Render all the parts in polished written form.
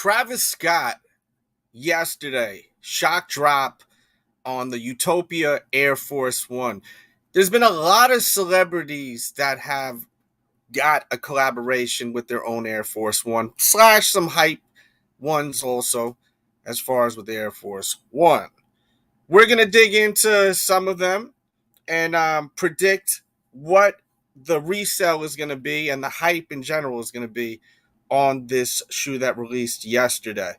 Travis Scott yesterday, shock drop on the Utopia Air Force One. There's been a lot of celebrities that have got a collaboration with their own Air Force One, slash some hype ones also, as far as with the Air Force One. We're going to dig into some of them and predict what the resale is going to be and the hype in general is going to be on this shoe that released yesterday.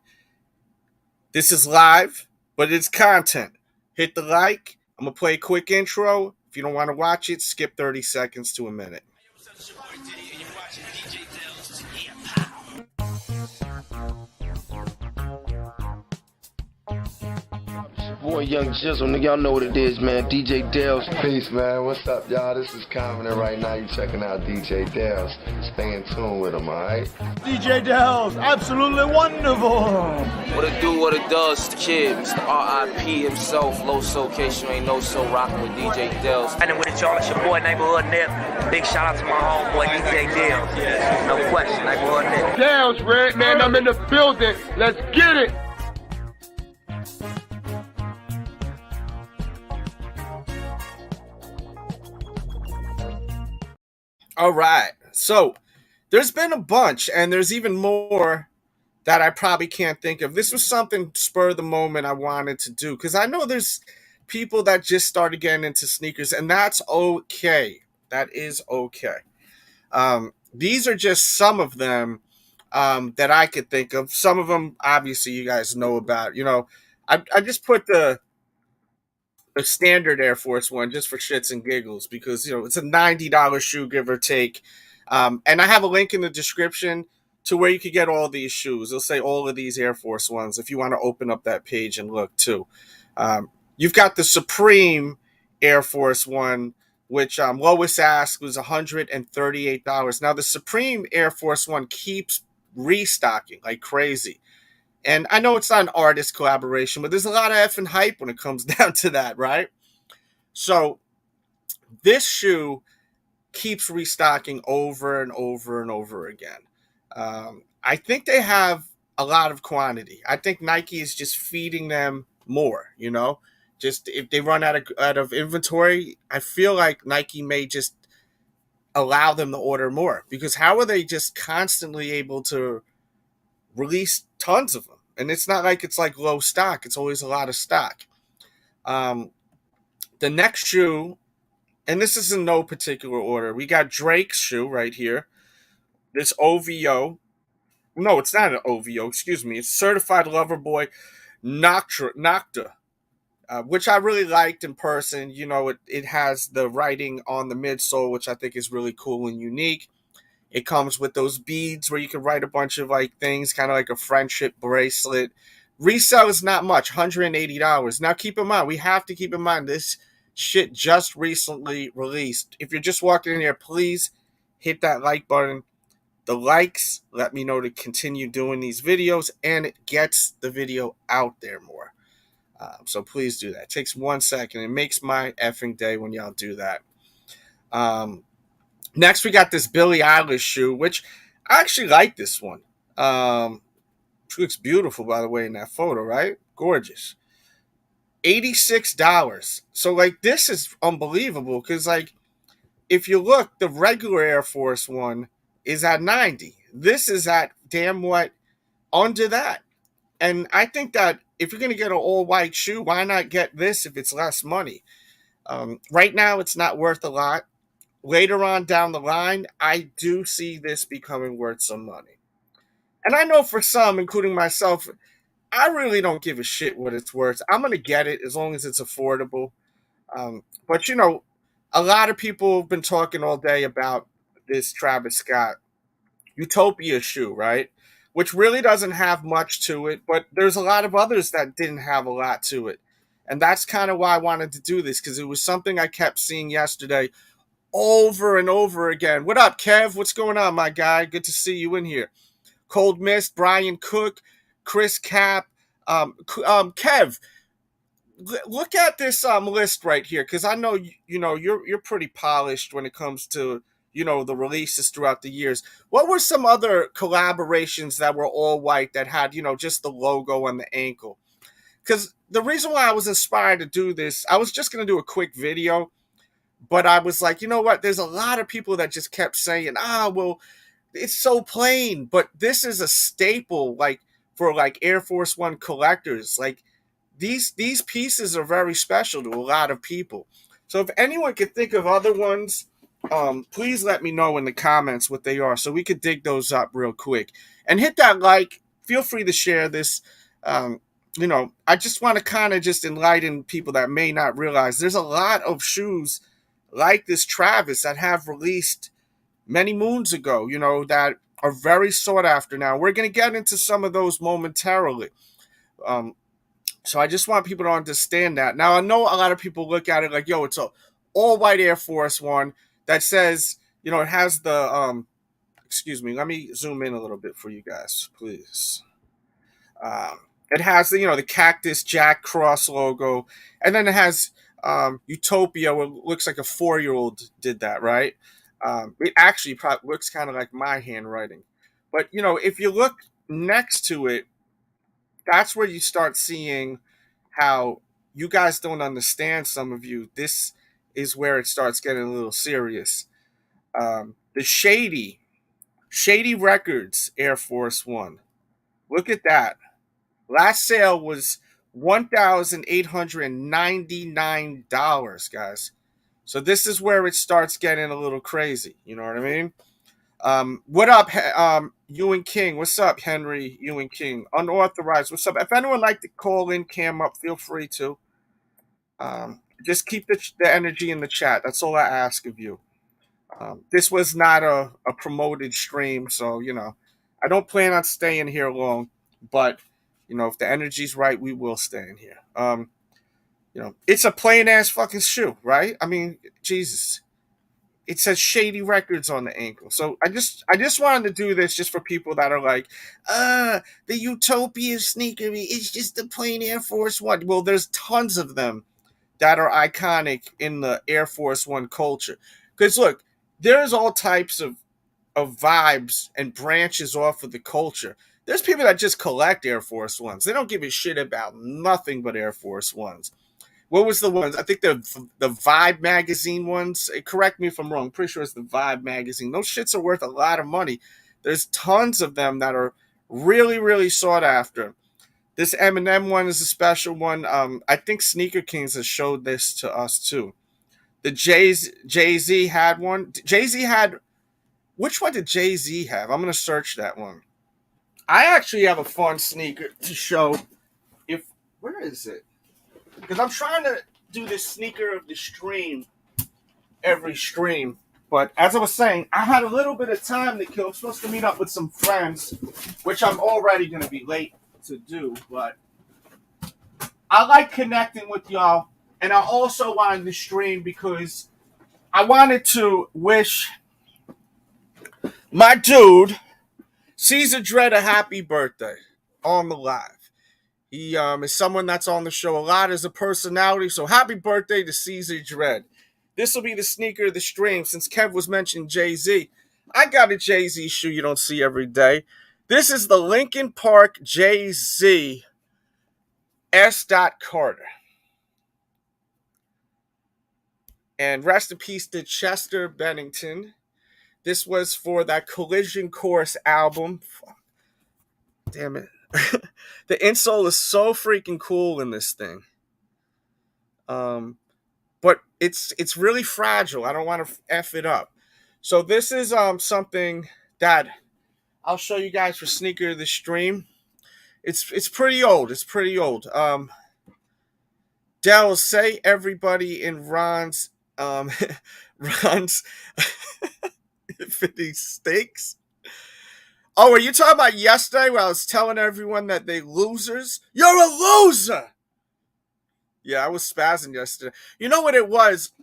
This is live, but it's content. Hit the like. I'm going to play a quick intro. If you don't want to watch it, skip 30 seconds to a minute. Boy, Young Jizzle, nigga, y'all know what it is, man. DJ Dales. Peace, man. What's up, y'all? This is Common, and right now you checking out DJ Dales. Stay in tune with him, all right? DJ Dales, absolutely wonderful. What it do, what it does, kid. Mr. R.I.P. himself, low soul, case you ain't know so, rocking with DJ Dales. And with it, y'all, it's your boy, Neighborhood Nip. Big shout out to my homeboy, DJ Dales. No question, Neighborhood Nip. Dales, Red, man, I'm in the building. Let's get it. All right. So there's been a bunch, and there's even more that I probably can't think of. This was something spur of the moment I wanted to do because I know there's people that just started getting into sneakers, and that's okay. That is okay. These are just some of them that I could think of. Some of them, obviously, you guys know about. You know, I just put the standard Air Force One just for shits and giggles because, you know, it's a $90 shoe, give or take. And I have a link in the description to where you could get all these shoes. It'll say all of these Air Force Ones if you want to open up that page and look too. You've got the Supreme Air Force One, which lowest ask was $138. Now, the Supreme Air Force One keeps restocking like crazy. And I know it's not an artist collaboration, but there's a lot of effing hype when it comes down to that, right? So this shoe keeps restocking over and over and over again. I think they have a lot of quantity. I think Nike is just feeding them more, you know? Just if they run out of inventory, I feel like Nike may just allow them to order more. Because how are they just constantly able to release tons of them? And it's not like it's like low stock. It's always a lot of stock. The next shoe, and this is in no particular order. We got Drake's shoe right here. This OVO. No, it's not an OVO. Excuse me. It's Certified Lover Boy Nocta, which I really liked in person. You know, it has the writing on the midsole, which I think is really cool and unique. It comes with those beads where you can write a bunch of like things, kind of like a friendship bracelet. Resale is not much, $180. Now keep in mind, we have to keep in mind this shit just recently released. If you're just walking in here, please hit that like button. The likes let me know to continue doing these videos, and it gets the video out there more. So please do that. It takes 1 second. It makes my effing day when y'all do that. Next, we got this Billie Eilish shoe, which I actually like this one. She looks beautiful, by the way, in that photo, right? Gorgeous. $86. So, like, this is unbelievable because, like, if you look, the regular Air Force One is at $90. This is at damn what under that. And I think that if you're going to get an all-white shoe, why not get this if it's less money? Right now, it's not worth a lot. Later on down the line, I do see this becoming worth some money. And I know for some, including myself, I really don't give a shit what it's worth. I'm going to get it as long as it's affordable. But, you know, a lot of people have been talking all day about this Travis Scott Utopia shoe, right? Which really doesn't have much to it, but there's a lot of others that didn't have a lot to it. And that's kind of why I wanted to do this, because it was something I kept seeing yesterday over and over again. What up, Kev? What's going on, my guy? Good to see you in here. Cold Mist, Brian Cook, Chris Cap. Kev, look at this list right here, because I know you're pretty polished when it comes to the releases throughout the years. What were some other collaborations that were all white that had, just the logo on the ankle? Because the reason why I was inspired to do this, I was just going to do a quick video, but I was like, you know what? There's a lot of people that just kept saying, well, it's so plain. But this is a staple, like, for like Air Force One collectors. Like, these pieces are very special to a lot of people. So if anyone could think of other ones, please let me know in the comments what they are so we could dig those up real quick. And hit that like. Feel free to share this. I just want to kind of just enlighten people that may not realize there's a lot of shoes like this Travis that have released many moons ago, that are very sought after now. We're going to get into some of those momentarily. So I just want people to understand that. Now, I know a lot of people look at it like, yo, it's a all-white Air Force One that says, it has the, excuse me, let me zoom in a little bit for you guys, please. It has the Cactus Jack Cross logo, and then it has Utopia, where it looks like a 4-year-old did that, right? It actually probably looks kind of like my handwriting. But, if you look next to it, that's where you start seeing how you guys don't understand, some of you. This is where it starts getting a little serious. The Shady Records Air Force One. Look at that. Last sale was $1,899, guys. So this is where it starts getting a little crazy. You know what I mean? What up, Ewing King? What's up, Henry Ewing King? Unauthorized. What's up? If anyone like to call in, cam up, feel free to. Just keep the energy in the chat. That's all I ask of you. This was not a promoted stream, so, I don't plan on staying here long. But, if the energy's right, we will stay in here. It's a plain-ass fucking shoe, right? I mean, Jesus. It says Shady Records on the ankle. So I just wanted to do this just for people that are like, the Utopia sneaker, it's just the plain Air Force One. Well, there's tons of them that are iconic in the Air Force One culture. Because look, there's all types of vibes and branches off of the culture. There's people that just collect Air Force Ones. They don't give a shit about nothing but Air Force Ones. What was the ones? I think the Vibe magazine ones. Correct me if I'm wrong. I'm pretty sure it's the Vibe magazine. Those shits are worth a lot of money. There's tons of them that are really, really sought after. This Eminem one is a special one. I think Sneaker Kings has showed this to us too. The Jayz had one. Jayz had. Which one did Jayz have? I'm gonna search that one. I actually have a fun sneaker to show. Where is it? Because I'm trying to do this sneaker of the stream every stream. But as I was saying, I had a little bit of time to kill. I'm supposed to meet up with some friends, which I'm already going to be late to do. But I like connecting with y'all. And I also wanted to stream because I wanted to wish my dude, Caesar Dread, a happy birthday on the live. He is someone that's on the show a lot as a personality, so happy birthday to Caesar Dread. This will be the sneaker of the stream. Since Kev was mentioning Jay-Z, I got a Jay-Z shoe you don't see every day. This is the Linkin Park Jay-Z S. Carter. And rest in peace to Chester Bennington. This was for that Collision Course album. Fuck. Damn it. The insole is so freaking cool in this thing. But it's really fragile. I don't want to F it up. So this is something that I'll show you guys for sneaker of the stream. It's pretty old. It's pretty old. Del, say everybody in Ron's Infinity Steaks. Oh, are you talking about yesterday where I was telling everyone that they losers? You're a loser! Yeah, I was spazzing yesterday. You know what it was?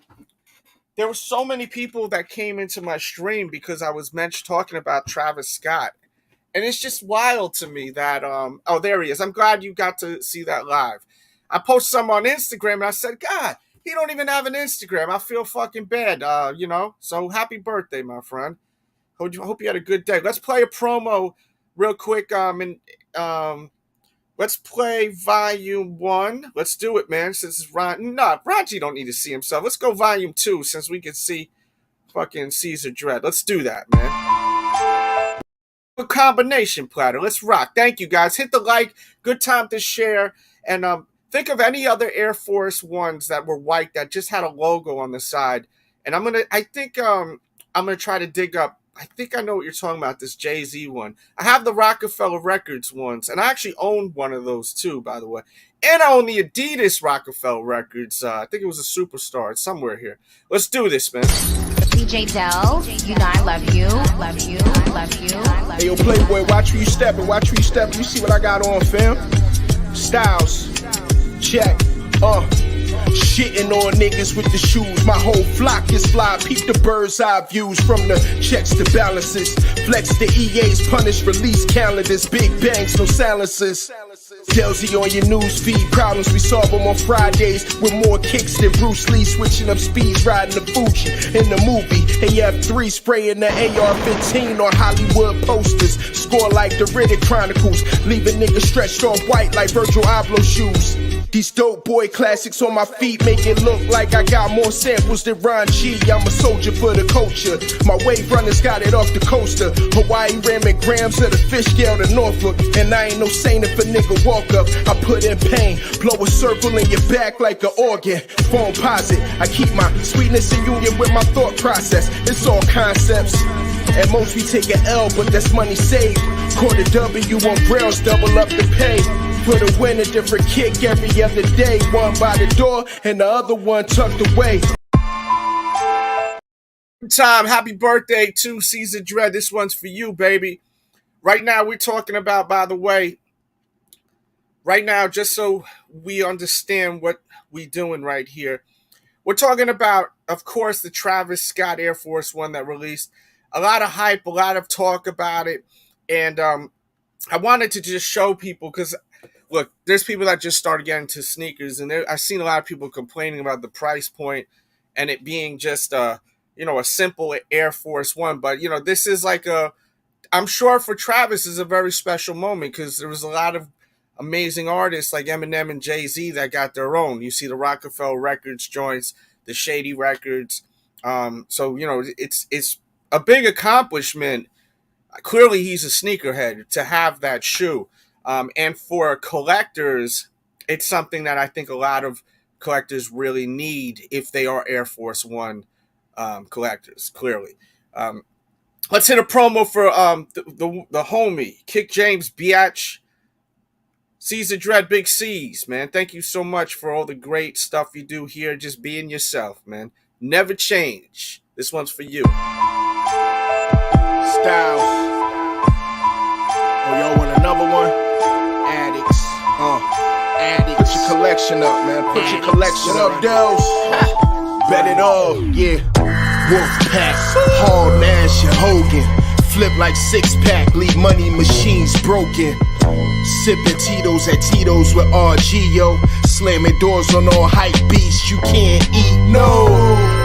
There were so many people that came into my stream because I was talking about Travis Scott. And it's just wild to me that, oh, there he is. I'm glad you got to see that live. I posted some on Instagram and I said, God, He don't even have an Instagram. I feel fucking bad, you know. So happy birthday, my friend. Hope you had a good day. Let's play a promo real quick. Let's play volume 1. Let's do it, man. Since it's Ron, no, Raji don't need to see himself. Let's go volume 2 since we can see fucking Caesar Dread. Let's do that, man. A combination platter. Let's rock. Thank you guys. Hit the like. Good time to share. And think of any other Air Force Ones that were white that just had a logo on the side. And I'm gonna try to dig up. I think I know what you're talking about, this Jayz one. I have the Rockefeller Records ones, and I actually own one of those too, by the way. And I own the Adidas Rockefeller Records. I think it was a Superstar. It's somewhere here. Let's do this, man. DJ Dells, you know I love you, love you, love you. Hey, yo, Playboy, watch where you stepping, watch where you stepping. You see what I got on, fam? Styles, check, shitting on niggas with the shoes. My whole flock is fly. Peep the bird's eye views from the checks to balances. Flex the EA's punish release calendars. Big bangs, no silences. Delzy on your news feed. Problems we solve them on Fridays with more kicks than Bruce Lee. Switching up speeds, riding the Fuji in the movie. AF3 spraying the AR-15 on Hollywood posters. Score like the Riddick Chronicles. Leave a nigga stretched off white like Virgil Abloh shoes. These dope boy classics on my feet make it look like I got more samples than Ron G. I'm a soldier for the culture. My wave runners got it off the coaster. Hawaii ramming grams of the fish scale to Norfolk. And I ain't no saint if a nigga walk up. I put in pain, blow a circle in your back like an organ. Phone posit, I keep my sweetness in union with my thought process. It's all concepts. At most we take an L, but that's money saved. Caught a W on Braille's, double up the pay. For the win, a different kick every other day. One by the door and the other one tucked away. Time, happy birthday to Caesar Dread. This one's for you, baby. Right now, we're talking about, by the way, right now, just so we understand what we're doing right here, we're talking about, of course, the Travis Scott Air Force One that released. A lot of hype, a lot of talk about it. And I wanted to just show people because, look, there's people that just started getting into sneakers, and I've seen a lot of people complaining about the price point and it being just a simple Air Force One. But this is like I'm sure for Travis is a very special moment because there was a lot of amazing artists like Eminem and Jayz that got their own. You see the Rockefeller Records joints, the Shady Records. So it's a big accomplishment. Clearly, he's a sneakerhead to have that shoe. And for collectors, it's something that I think a lot of collectors really need if they are Air Force One collectors, clearly. Let's hit a promo for the homie, Kick James Biatch, Caesar Dread, Big C's, man. Thank you so much for all the great stuff you do here. Just being yourself, man. Never change. This one's for you. Styles. Oh, y'all want another one? Addicts. Addicts. Put your collection up, man. Put your collection up, Dells. Bet it all, yeah. Wolfpack, Hall, Nash, and Hogan. Flip like six-pack, leave money machines broken. Sipping Tito's at Tito's with RGO. Slamming doors on all hype beats you can't eat, no.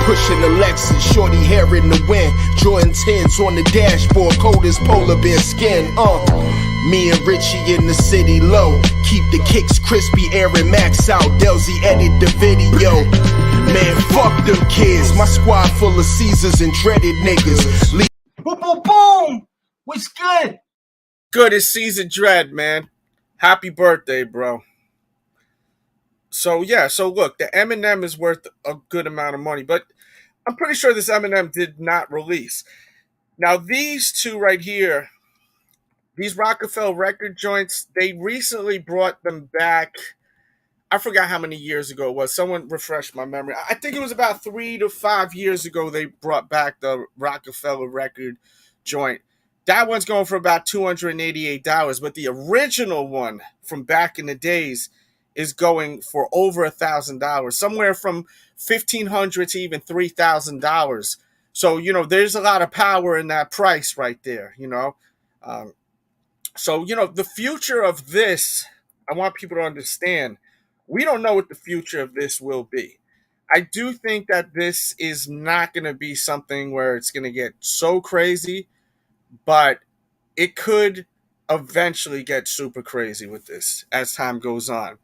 Pushing the Lexus, shorty hair in the wind. Jordan 10s on the dashboard, cold as polar bear skin, Me and Richie in the city low. Keep the kicks crispy, Aaron Max out. Delzy edit the video. Man, fuck them kids. My squad full of Caesars and dreaded niggas. Boom, boom, boom! What's good? Good as Caesar Dread, man. Happy birthday, bro. So, yeah. So, look, the Eminem is worth a good amount of money. But I'm pretty sure this Eminem did not release. Now, these two right here, these Rockefeller record joints, they recently brought them back. I forgot how many years ago it was. Someone refreshed my memory. I think it was about 3 to 5 years ago they brought back the Rockefeller record joint. That one's going for about $288, but the original one from back in the days is going for over $1,000, somewhere from $1,500 to even $3,000. So, there's a lot of power in that price right there, So, the future of this, I want people to understand, we don't know what the future of this will be. I do think that this is not going to be something where it's going to get so crazy, but it could eventually get super crazy with this as time goes on.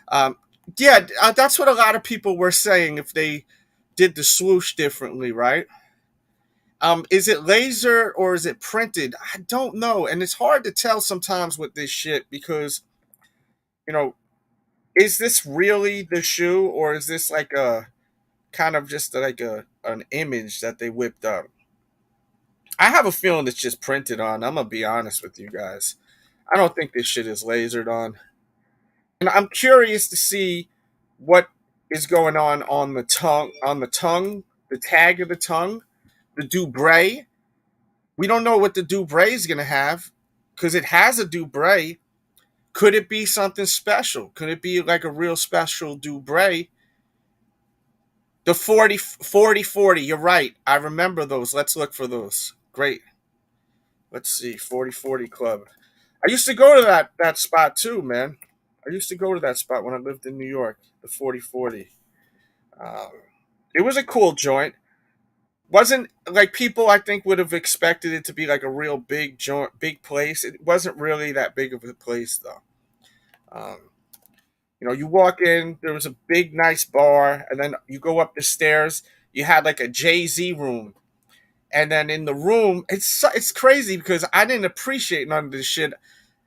Um, yeah, that's what a lot of people were saying if they did the swoosh differently, right? Is it laser or is it printed? I don't know, and it's hard to tell sometimes with this shit because you know, is this really the shoe or is this like a kind of just like a an image that they whipped up? I have a feeling it's just printed on. I'm gonna be honest with you guys. I don't think this shit is lasered on. And I'm curious to see what is going on the tongue, the tag of the tongue, the Dubray. We don't know what the Dubray is gonna have because it has a Dubray. Could it be something special? Could it be like a real special Dubray? The 40 you're right. I remember those. Let's look for those. Great. Let's see, 40 Club. I used to go to that spot too, man. I used to go to that spot when I lived in New York, the 40. Um, it was a cool joint. Wasn't like people I think would have expected it to be like a real big joint, big place. It wasn't really that big of a place though. Um, you walk in, there was a big, nice bar, and then you go up the stairs. You had like a Jayz room, and then in the room, it's crazy because I didn't appreciate none of this shit.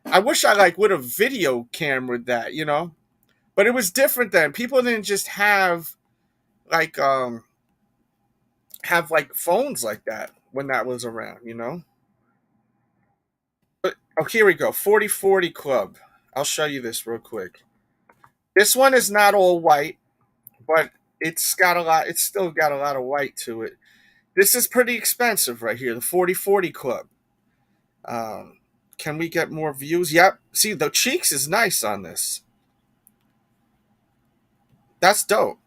I wish I like would have video cameraed that. But it was different then. People didn't just like have like phones like that when that was around. But oh, here we go. 40 Club. I'll show you this real quick. This one is not all white, but it's still got a lot of white to it. This is pretty expensive right here, the 40 Club. Can we get more views? Yep. See, the cheeks is nice on this. That's dope.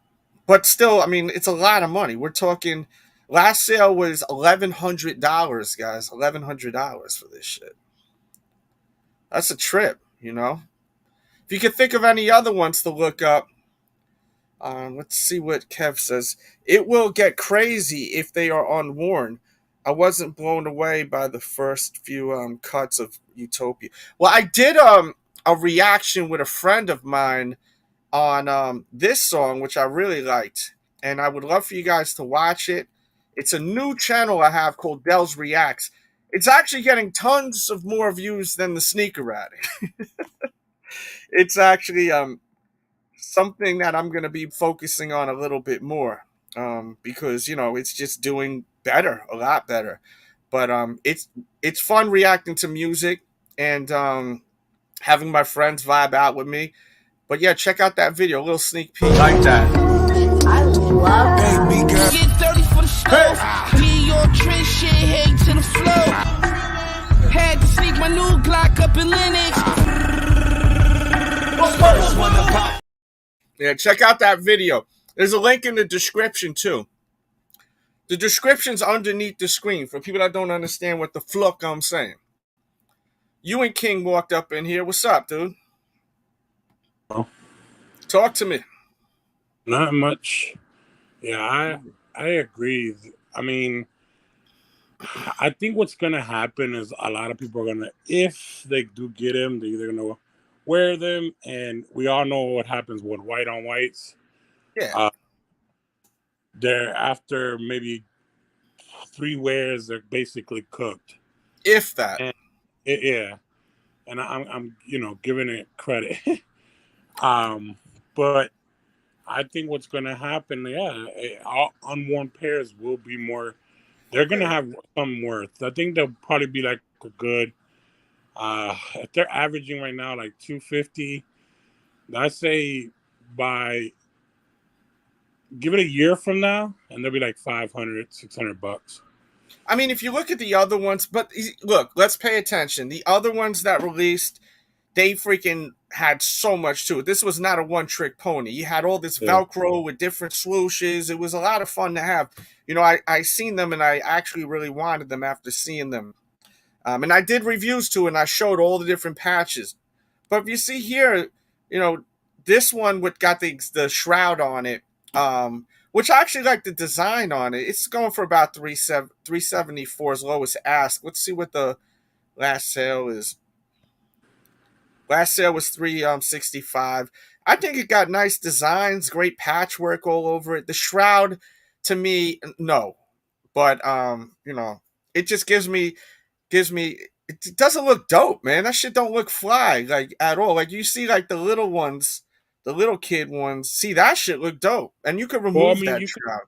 But still, I mean, it's a lot of money. We're talking last sale was $1,100, guys. $1,100 for this shit. That's a trip. If you could think of any other ones to look up, let's see what Kev says. It will get crazy if they are unworn. I wasn't blown away by the first few cuts of Utopia. Well, I did a reaction with a friend of mine on this song, which I really liked, and I would love for you guys to watch it. It's a new channel I have called Del's Reacts. It's actually getting tons of more views than the Sneaker Addict. It's actually something that I'm going to be focusing on a little bit more because it's just doing better, a lot better. But it's fun reacting to music and having my friends vibe out with me. But yeah, check out that video, a little sneak peek like that. I love that. Baby girl. Get 30 for the stove. Me on trend shit, hate to the flow. Had to sneak my new Glock up in Linux. Yeah, check out that video. There's a link in the description too. The description's underneath the screen for people that don't understand what the fuck I'm saying. You and King walked up in here. What's up, dude? Oh. Talk to me. Not much. Yeah, I agree. I mean, I think what's gonna happen is a lot of people are gonna, if they do get him, they're either gonna wear them, and we all know what happens with white on whites. Yeah. They're after maybe 3 wears, they're basically cooked. If that. And yeah, and I'm giving it credit. But I think what's gonna happen, all unworn pairs will be more. They're gonna have some worth. I think they'll probably be like a good. If they're averaging right now like 250, I say give it a year from now, and they'll be like $500-$600. I mean, if you look at the other ones, but look, let's pay attention. The other ones that released, they freaking had so much to it. This was not a one-trick pony. You had all this Velcro with different swooshes. It was a lot of fun to have. I seen them, and I actually really wanted them after seeing them. And I did reviews too, and I showed all the different patches. But if you see here, this one got the shroud on it which I actually like the design on it. It's going for about 374 is lowest ask. Let's see what the last sale is. Last sale was 365. I think it got nice designs, great patchwork all over it. The shroud, to me, no, but it just gives me. It doesn't look dope, man. That shit don't look fly like at all. Like you see, like the little ones, the little kid ones. See that shit look dope, and you could Well, I remove mean, that shroud.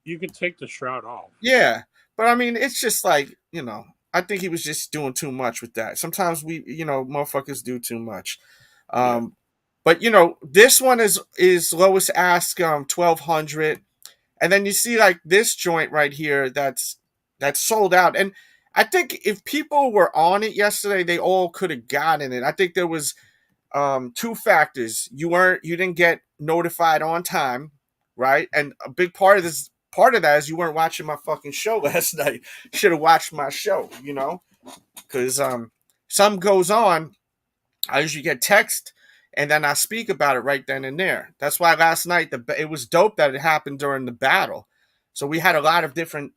you could take the shroud off. Yeah, but I mean, it's just like I think he was just doing too much with that. Sometimes motherfuckers do too much. Yeah. But this one is lowest ask 1,200, and then you see like this joint right here that's sold out. And I think if people were on it yesterday, they all could have gotten it. I think there was two factors. You didn't get notified on time, right? And a big part of that is you weren't watching my fucking show last night. Should have watched my show, because something goes on. I usually get text and then I speak about it right then and there. That's why last night it was dope that it happened during the battle. So we had a lot of different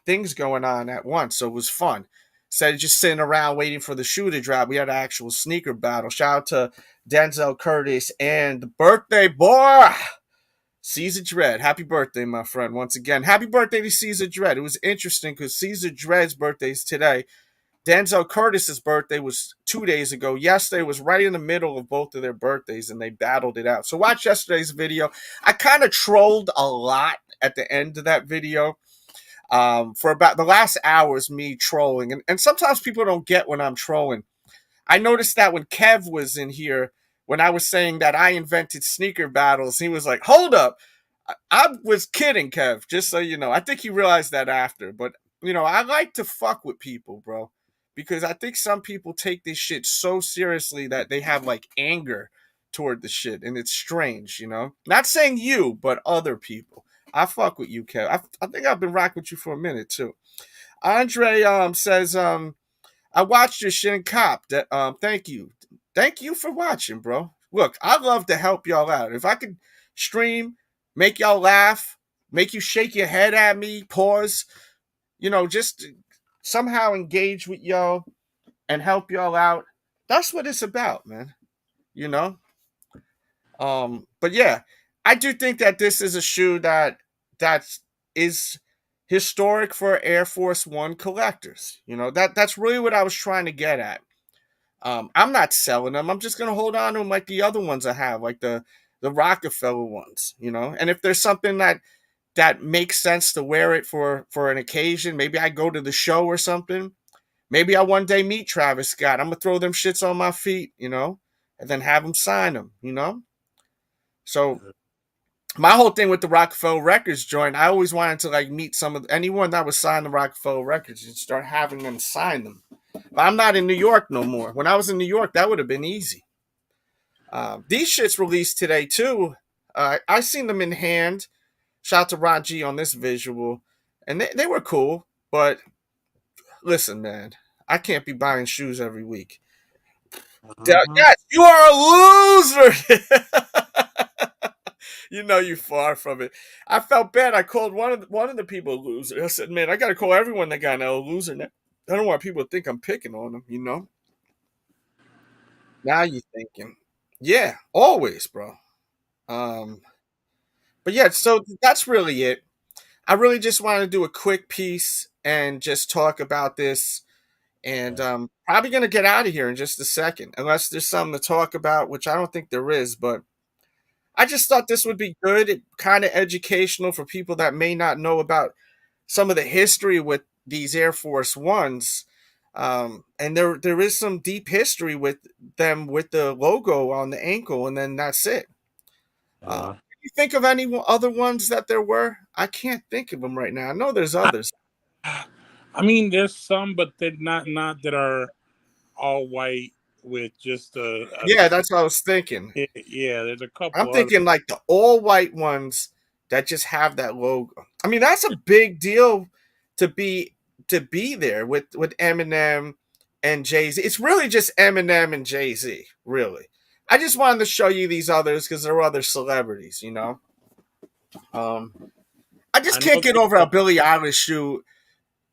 things going on at once. So it was fun. Instead of just sitting around waiting for the shoe to drop, we had an actual sneaker battle. Shout out to Denzel Curtis and the birthday boy, Caesar Dread. Happy birthday, my friend. Once again, happy birthday to Caesar Dread. It was interesting because Caesar Dread's birthday is today. Denzel Curtis's birthday was 2 days ago. Yesterday was right in the middle of both of their birthdays, and they battled it out. So watch yesterday's video. I kind of trolled a lot at the end of that video. For about the last hours, me trolling. And sometimes people don't get when I'm trolling. I noticed that when Kev was in here, when I was saying that I invented sneaker battles, he was like, hold up. I was kidding, Kev, just so you know. I think he realized that after. But, I like to fuck with people, bro. Because I think some people take this shit so seriously that they have, like, anger toward the shit. And it's strange, Not saying you, but other people. I fuck with you, Kev. I think I've been rocking with you for a minute, too. Andre says, I watched your shit and cop. Thank you. Thank you for watching, bro. Look, I'd love to help y'all out. If I could stream, make y'all laugh, make you shake your head at me, pause, just somehow engage with y'all and help y'all out. That's what it's about, man. But yeah, I do think that this is a shoe that is historic for Air Force One collectors. That's really what I was trying to get at. I'm not selling them. I'm just gonna hold on to them like the other ones I have, like the Rockefeller ones. And if there's something that makes sense to wear it for an occasion, maybe I go to the show or something. Maybe I one day meet Travis Scott. I'm gonna throw them shits on my feet, and then have him sign them. So my whole thing with the Rockefeller Records joint, I always wanted to like meet anyone that was signed the Rockefeller Records and start having them sign them. But I'm not in New York no more. When I was in New York, that would have been easy. These shits released today too. I seen them in hand. Shout out to Ron G on this visual, and they were cool. But listen, man, I can't be buying shoes every week. Yes, you are a loser. You far from it. I felt bad. I called one of the people a loser. I said, man, I got to call everyone that got a loser now. I don't want people to think I'm picking on them, Now you're thinking. Yeah, always, bro. But yeah, so that's really it. I really just wanted to do a quick piece and just talk about this. And probably going to get out of here in just a second, unless there's something to talk about, which I don't think there is. But I just thought this would be good, kind of educational for people that may not know about some of the history with these Air Force Ones. And there is some deep history with them with the logo on the ankle, and then that's it. You think of any other ones that there were? I can't think of them right now. I know there's others. I mean, there's some, but they're not that are all white with just a yeah, that's what I was thinking. Yeah, there's a couple. I'm thinking like the all white ones that just have that logo. I mean, that's a big deal to be there with Eminem and Jayz. It's really just Eminem and Jay-Z, really. I just wanted to show you these others because there are other celebrities, I just can't get over how Billie Eilish shoe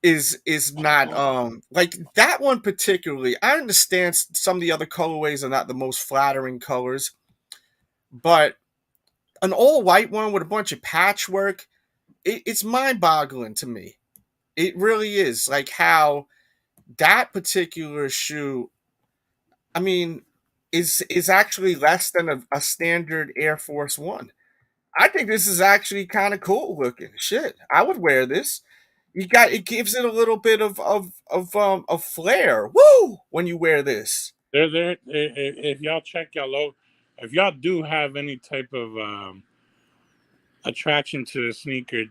is not like that one particularly. I understand some of the other colorways are not the most flattering colors, but an all white one with a bunch of patchwork, it's mind boggling to me. It really is, like how that particular shoe, I mean, is actually less than a standard Air Force One. I think this is actually kind of cool looking. Shit, I would wear this. It gives it a little bit of flair. Woo! When you wear this. If y'all check y'all low, if y'all do have any type of attraction to the sneaker,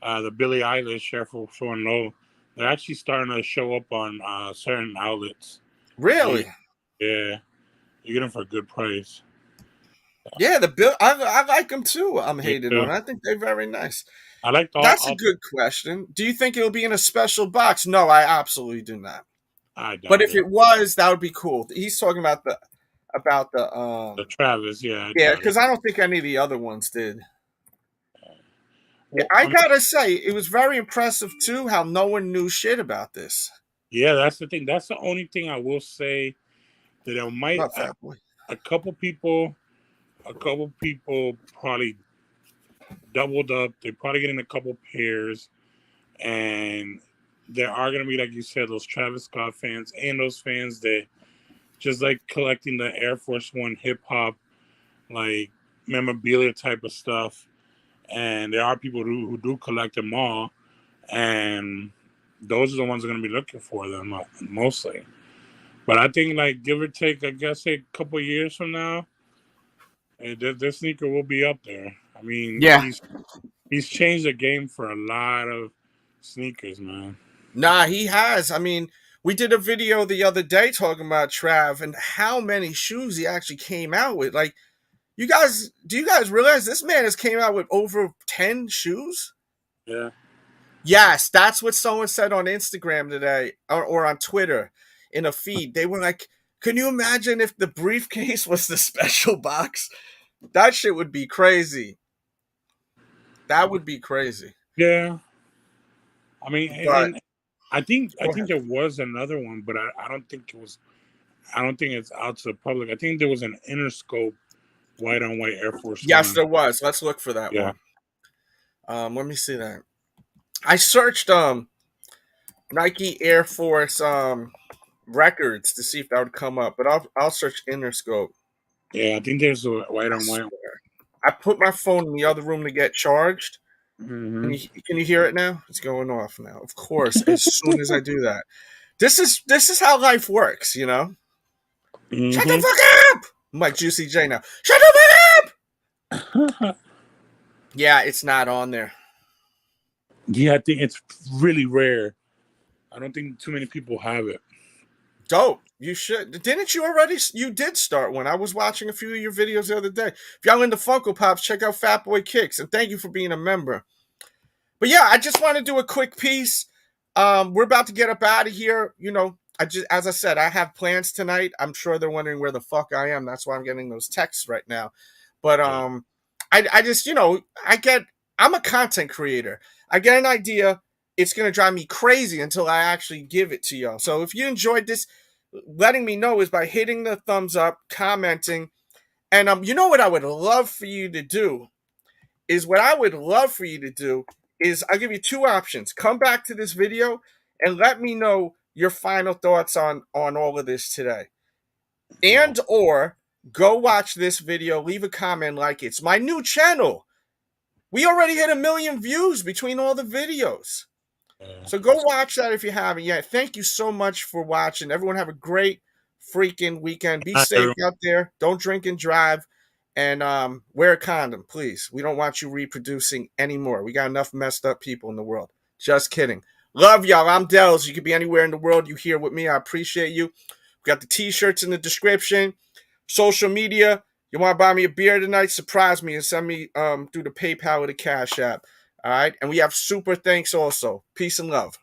the Billie Eilish Air Force One Low, they're actually starting to show up on certain outlets. Really? Yeah, you get them for a good price. Yeah, I like them too. I'm hating on. I think they're very nice. I like That's a good question. Do you think it'll be in a special box? No, I absolutely do not. I doubt But if it was, that would be cool. He's talking about the Travis, yeah. Yeah, because I don't think any of the other ones did. Well, I gotta say, it was very impressive too how no one knew shit about this. Yeah, that's the thing. That's the only thing I will say that it might a couple people probably doubled up. They're probably getting a couple pairs, and there are gonna be, like you said, those Travis Scott fans and those fans that just like collecting the Air Force One hip hop like memorabilia type of stuff. And there are people who do collect them all, and those are the ones that are going to be looking for them mostly. But I think, like, give or take, I guess a couple of years from now, this sneaker will be up there. I mean, yeah, he's changed the game for a lot of sneakers, man. Nah, he has. I mean, we did a video the other day talking about Trav and how many shoes he actually came out with. Like, do you guys realize this man has came out with over 10 shoes? Yeah. Yes, that's what someone said on Instagram today or on Twitter in a feed. They were like, can you imagine if the briefcase was the special box? That shit would be crazy. That would be crazy. Yeah. I mean, and I think there was another one, but I don't think it was. I don't think it's out to the public. I think there was an Interscope white on white Air Force One. Yes, there was. Let's look for that one. Let me see that. I searched Nike Air Force records to see if that would come up, but I'll search Interscope. Yeah, I think there's a white on white. I put my phone in the other room to get charged. Mm-hmm. Can you hear it now? It's going off now. Of course, as soon as I do that. This is how life works, you know? Mm-hmm. Shut the fuck up! I'm like Juicy J now. Shut the fuck up! Yeah, it's not on there. Yeah, I think it's really rare. I don't think too many people have it. Dope. You should. Didn't you already? You did start one. I was watching a few of your videos the other day. If y'all into Funko Pops, check out Fatboy Kicks. And thank you for being a member. But yeah, I just want to do a quick piece. We're about to get up out of here. You know, as I said, I have plans tonight. I'm sure they're wondering where the fuck I am. That's why I'm getting those texts right now. But I just, you know, I'm a content creator. I get an idea. It's going to drive me crazy until I actually give it to y'all. So if you enjoyed this, letting me know is by hitting the thumbs up, commenting. And you know what I would love for you to do is I'll give you two options. Come back to this video and let me know your final thoughts on all of this today. And or go watch this video, leave a comment like it's my new channel. We already hit 1 million views between all the videos. So go watch that if you haven't yet. Thank you so much for watching. Everyone have a great freaking weekend. Be safe out there. Don't drink and drive. And wear a condom, please. We don't want you reproducing anymore. We got enough messed up people in the world. Just kidding. Love y'all. I'm Dells. You could be anywhere in the world. You here with me. I appreciate you. We got the t-shirts in the description. Social media. You want to buy me a beer tonight? Surprise me and send me through the PayPal or the Cash App. All right. And we have super thanks also. Peace and love.